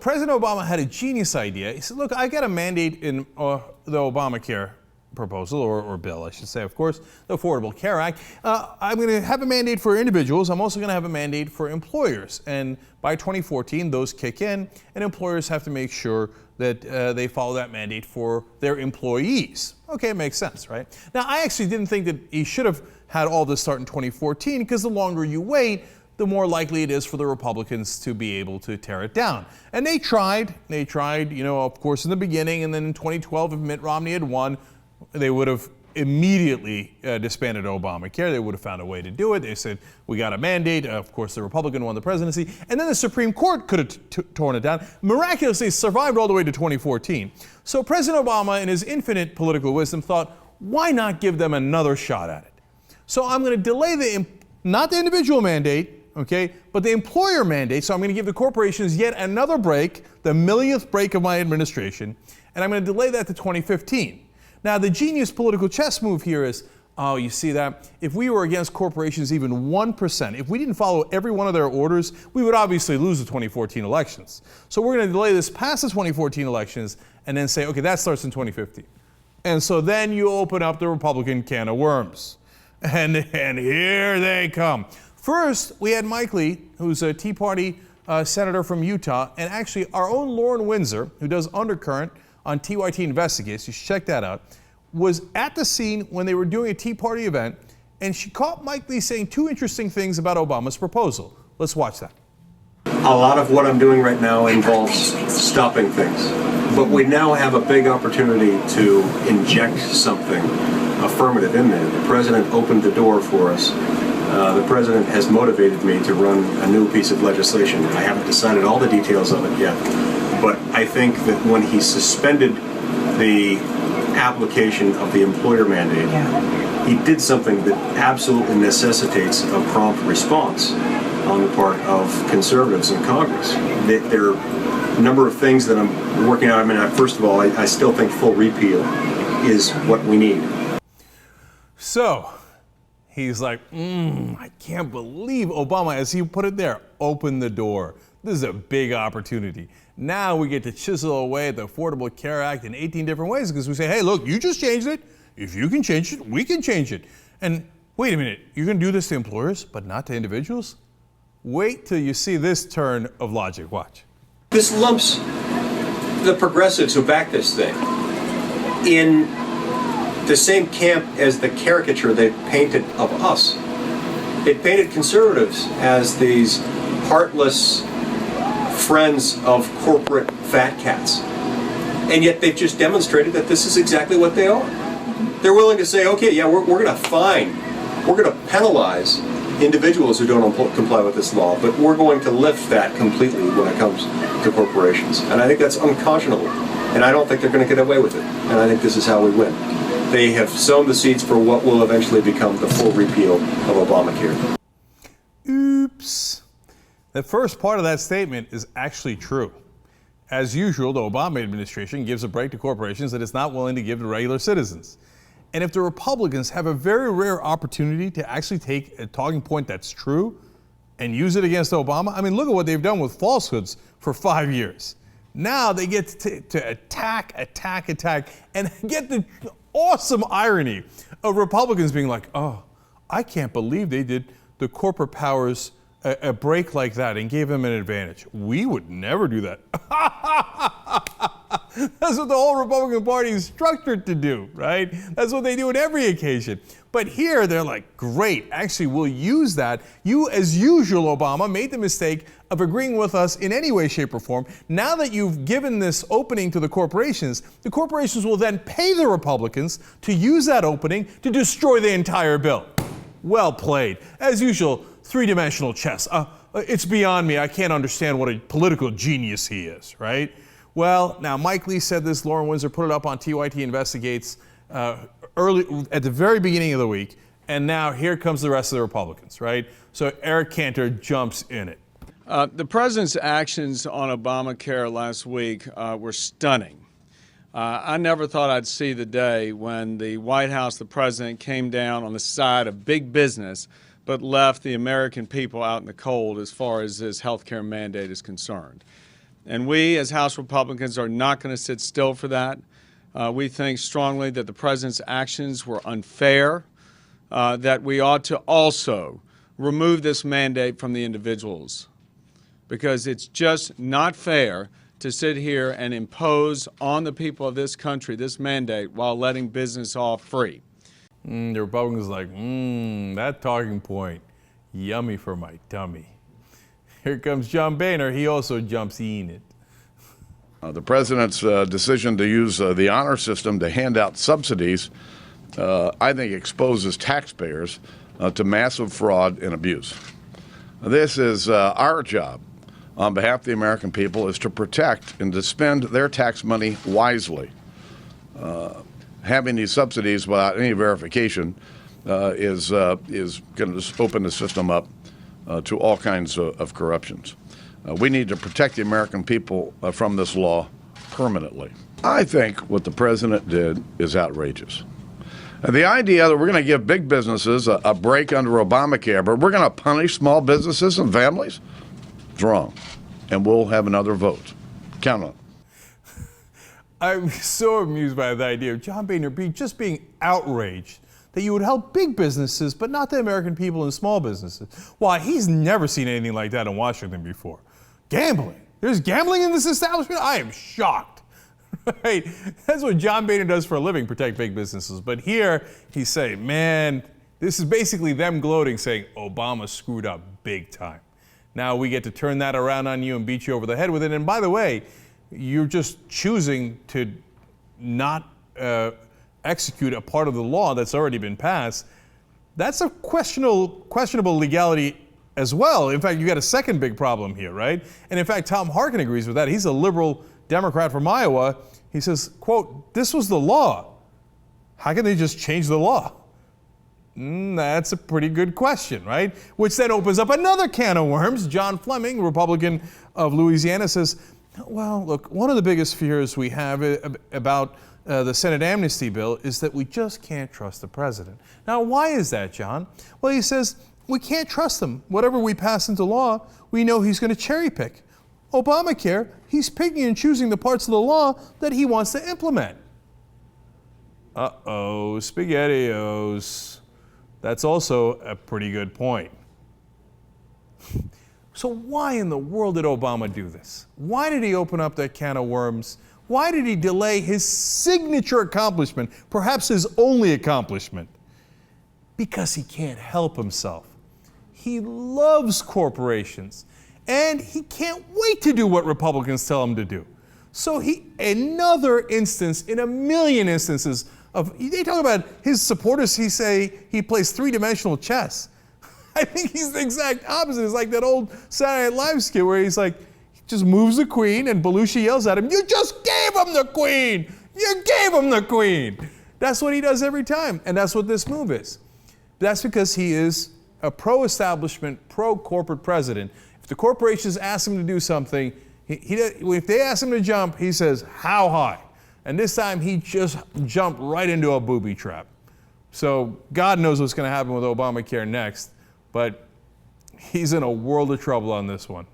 President Obama had a genius idea. He said, look, I got a mandate in the Obamacare proposal, or bill, I should say, of course, the Affordable Care Act. I'm going to have a mandate for individuals. I'm also going to have a mandate for employers. And by 2014, those kick in, and employers have to make sure that they follow that mandate for their employees. Okay, it makes sense, right? Now, I actually didn't think that he should have had all this start in 2014, because the longer you wait, the more likely it is for the Republicans to be able to tear it down. And they tried, you know, of course, in the beginning, and then in 2012, if Mitt Romney had won, they would have immediately disbanded Obamacare. They would have found a way to do it. They said, we got a mandate. Of course, the Republican won the presidency. And then the Supreme Court could have torn it down. Miraculously survived all the way to 2014. So President Obama, in his infinite political wisdom, thought, why not give them another shot at it? So I'm going to delay not the individual mandate, okay, but the employer mandate. So I'm going to give the corporations yet another break, the millionth break of my administration, and I'm going to delay that to 2015. Now, the genius political chess move here is, oh, you see that? If we were against corporations even 1%, if we didn't follow every one of their orders, we would obviously lose the 2014 elections. So we're going to delay this past the 2014 elections and then say, okay, that starts in 2015. And so then you open up the Republican can of worms. And here they come. First, we had Mike Lee, who's a Tea Party senator from Utah, and actually our own Lauren Windsor, who does Undercurrent on TYT Investigates, you should check that out, was at the scene when they were doing a Tea Party event, and she caught Mike Lee saying two interesting things about Obama's proposal. Let's watch that. A lot of what I'm doing right now involves stopping things, but we now have a big opportunity to inject something affirmative in there. The president opened the door for us. The president has motivated me to run a new piece of legislation. I haven't decided all the details of it yet, but I think that when he suspended the application of the employer mandate, he did something that absolutely necessitates a prompt response on the part of conservatives in Congress. There are a number of things that I'm working on. I mean, first of all, I still think full repeal is what we need. So he's like, I can't believe Obama, as he put it there, opened the door. This is a big opportunity. Now we get to chisel away at the Affordable Care Act in 18 different ways, because we say, hey, look, you just changed it. If you can change it, we can change it. And wait a minute, you're going to do this to employers, but not to individuals? Wait till you see this turn of logic. Watch. This lumps the progressives who back this thing in the same camp as the caricature they painted of us. They painted conservatives as these heartless friends of corporate fat cats. And yet they've just demonstrated that this is exactly what they are. They're willing to say, okay, yeah, we're going to fine, we're going to penalize individuals who don't comply with this law, but we're going to lift that completely when it comes to corporations. And I think that's unconscionable. And I don't think they're going to get away with it. And I think this is how we win. They have sown the seeds for what will eventually become the full repeal of Obamacare. Oops. The first part of that statement is actually true. As usual, the Obama administration gives a break to corporations that it's not willing to give to regular citizens. And if the Republicans have a very rare opportunity to actually take a talking point that's true and use it against Obama, I mean, look at what they've done with falsehoods for 5 years. Now they get to attack, and get the awesome irony of Republicans being like, oh, I can't believe they did the corporate powers a break like that and gave them an advantage. We would never do that. That's what the whole Republican Party is structured to do, right? That's what they do at every occasion. But here they're like, great, actually we'll use that. You, as usual, Obama, made the mistake of agreeing with us in any way, shape, or form. Now that you've given this opening to the corporations will then pay the Republicans to use that opening to destroy the entire bill. Well played. As usual, three-dimensional chess. It's beyond me. I can't understand what a political genius he is, right? Well, now Mike Lee said this. Lauren Windsor put it up on TYT Investigates early at the very beginning of the week, and now here comes the rest of the Republicans, right? So Eric Cantor jumps in it. The president's actions on Obamacare last week were stunning. I never thought I'd see the day when the White House, the president, came down on the side of big business but left the American people out in the cold as far as this health care mandate is concerned. And we, as House Republicans, are not going to sit still for that. We think strongly that the president's actions were unfair, that we ought to also remove this mandate from the individuals, because it's just not fair to sit here and impose on the people of this country this mandate while letting business off free. The Republicans are like, that talking point, yummy for my tummy. Here comes John Boehner. He also jumps in it. The president's decision to use the honor system to hand out subsidies, I think, exposes taxpayers to massive fraud and abuse. This is our job on behalf of the American people, is to protect and to spend their tax money wisely. Having these subsidies without any verification is going to open the system up to all kinds of corruptions. We need to protect the American people from this law permanently. I think what the president did is outrageous. The idea that we're going to give big businesses a break under Obamacare, but we're going to punish small businesses and families, it's wrong. And we'll have another vote. Count on it. I'm so amused by the idea of John Boehner just being outraged that you would help big businesses, but not the American people and small businesses. Why, he's never seen anything like that in Washington before. Gambling. There's gambling in this establishment? I am shocked. Right? That's what John Boehner does for a living, protect big businesses. But here, he's saying, man, this is basically them gloating, saying, Obama screwed up big time. Now we get to turn that around on you and beat you over the head with it. And by the way, you're just choosing to not execute a part of the law that's already been passed. That's a questionable legality as well. In fact, you got a second big problem here, right? And in fact, Tom Harkin agrees with that. He's a liberal Democrat from Iowa. He says, quote, this was the law. How can they just change the law? That's a pretty good question, right? Which then opens up another can of worms. John Fleming, Republican of Louisiana, says, well, look, one of the biggest fears we have about the Senate amnesty bill is that we just can't trust the president. Now, why is that, John? Well, he says, we can't trust him. Whatever we pass into law, we know he's going to cherry pick. Obamacare, he's picking and choosing the parts of the law that he wants to implement. Uh-oh, SpaghettiOs. That's also a pretty good point. So why in the world did Obama do this? Why did he open up that can of worms? Why did he delay his signature accomplishment, perhaps his only accomplishment? Because he can't help himself. He loves corporations, and he can't wait to do what Republicans tell him to do. So another instance in a million instances of, they talk about his supporters, he say he plays three-dimensional chess. I think he's the exact opposite. It's like that old Saturday Night Live skit where he's like, he just moves the queen and Belushi yells at him, you just gave him the queen! You gave him the queen! That's what he does every time, and that's what this move is. That's because he is a pro-establishment, pro-corporate president. If the corporations ask him to do something, if they ask him to jump, he says, how high? And this time he just jumped right into a booby trap. So God knows what's going to happen with Obamacare next, but he's in a world of trouble on this one.